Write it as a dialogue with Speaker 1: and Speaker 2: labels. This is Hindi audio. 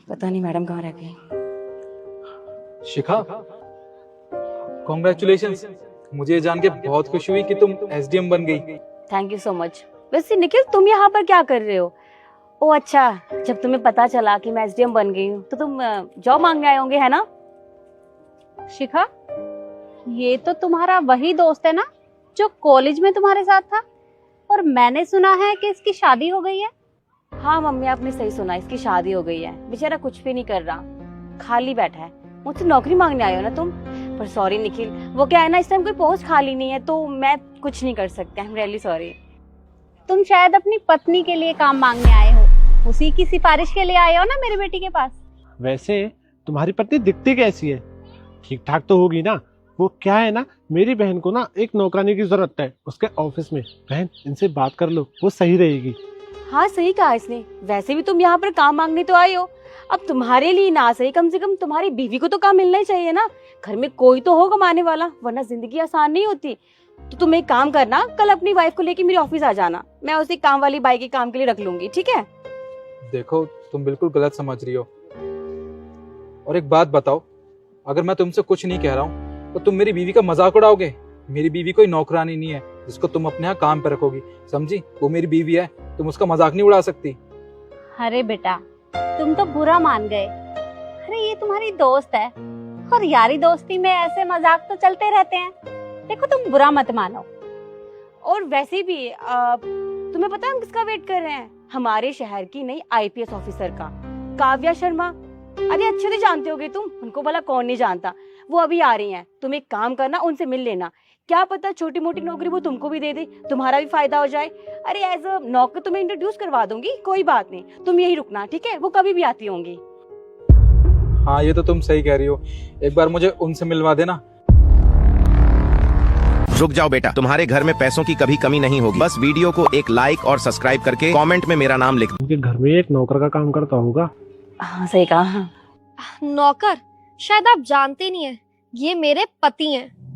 Speaker 1: पता नहीं मैडम कहाँ रह गई।
Speaker 2: शिखा, कॉन्ग्रेचुलेशंस। मुझे ये जान के बहुत खुशी हुई कि तुम एसडीएम बन गई।
Speaker 1: Thank you so much. वैसे निखिल, तुम यहाँ पर क्या कर रहे हो? ओ अच्छा, जब तुम्हें पता चला कि मैं एसडीएम बन गई हूँ तो तुम जॉब मांगने आए होंगे, है ना?
Speaker 3: शिखा, ये तो तुम्हारा वही दोस्त है ना जो कॉलेज में तुम्हारे साथ था, और मैंने सुना है कि इसकी शादी हो गई है।
Speaker 1: हाँ मम्मी, आपने सही सुना, इसकी शादी हो गई है। बेचारा कुछ भी नहीं कर रहा, खाली बैठा है। मुझसे नौकरी मांगने आए हो ना तुम? पर सॉरी निखिल, वो क्या है ना, इस टाइम कोई पोस्ट खाली नहीं है तो मैं कुछ नहीं कर सकती। I am really sorry.
Speaker 3: तुम शायद अपनी पत्नी के लिए काम मांगने आए हो, उसी की सिफारिश के लिए आए हो ना मेरी बेटी के पास।
Speaker 4: वैसे तुम्हारी पत्नी दिखती कैसी है? ठीक ठाक तो होगी ना? वो क्या है ना, मेरी बहन को ना एक नौकरानी की जरूरत है उसके ऑफिस में। बहन, इनसे बात कर लो, वो सही रहेगी।
Speaker 1: हाँ सही कहा इसने। वैसे भी तुम यहाँ पर काम मांगने तो आए हो, अब तुम्हारे लिए ना सही, कम से कम तुम्हारी बीवी को तो काम मिलना ही चाहिए ना। घर में कोई तो हो कमाने वाला, वरना जिंदगी आसान नहीं होती। तो तुम एक काम करना, कल अपनी वाइफ को लेके मेरे ऑफिस आ जाना, मैं उसे काम वाली बाई के काम के लिए रख लूंगी, ठीक है?
Speaker 2: देखो, तुम बिल्कुल गलत समझ रही हो। और एक बात बताओ, अगर मैं तुमसे कुछ नहीं कह रहा हूँ तो तुम मेरी बीवी का मजाक उड़ाओगे? मेरी बीवी कोई नौकरानी नहीं है जिसको तुम अपने यहाँ काम पे रखोगी, समझी? वो मेरी बीवी है, तुम उसका मजाक नहीं उड़ा सकती।
Speaker 3: अरे बेटा, तुम तो बुरा मान गए। अरे ये तुम्हारी दोस्त है, और यारी दोस्ती में ऐसे मजाक तो चलते रहते हैं। देखो, तुम बुरा मत मानो।
Speaker 1: और वैसे भी तुम्हें पता है हम किसका वेट कर रहे हैं? हमारे शहर की नई आईपीएस ऑफिसर का, काव्या शर्मा। अरे अच्छे से जानते होगे तुम उनको, भला कौन नहीं जानता। वो अभी आ रही हैं, तुम एक काम करना, उनसे मिल लेना। क्या पता छोटी मोटी नौकरी वो तुमको भी दे दे, तुम्हारा भी फायदा हो जाए। अरे एज अ नौकर तुम्हें इंट्रोड्यूस करवा दूंगी, कोई बात नहीं, तुम यही रुकना, ठीक है? वो कभी भी आती होंगी।
Speaker 2: हाँ, ये तो तुम सही कह रही हो, एक बार मुझे उनसे मिलवा देना।
Speaker 5: रुक जाओ बेटा, तुम्हारे घर में पैसों की कभी कमी नहीं होगी। बस वीडियो को एक लाइक और सब्सक्राइब करके कमेंट में मेरा नाम लिख दो।
Speaker 4: उनके घर में एक नौकर का काम करता होगा।
Speaker 1: हाँ सही कहा।
Speaker 6: नौकर? शायद आप जानते नहीं है, ये मेरे पति हैं।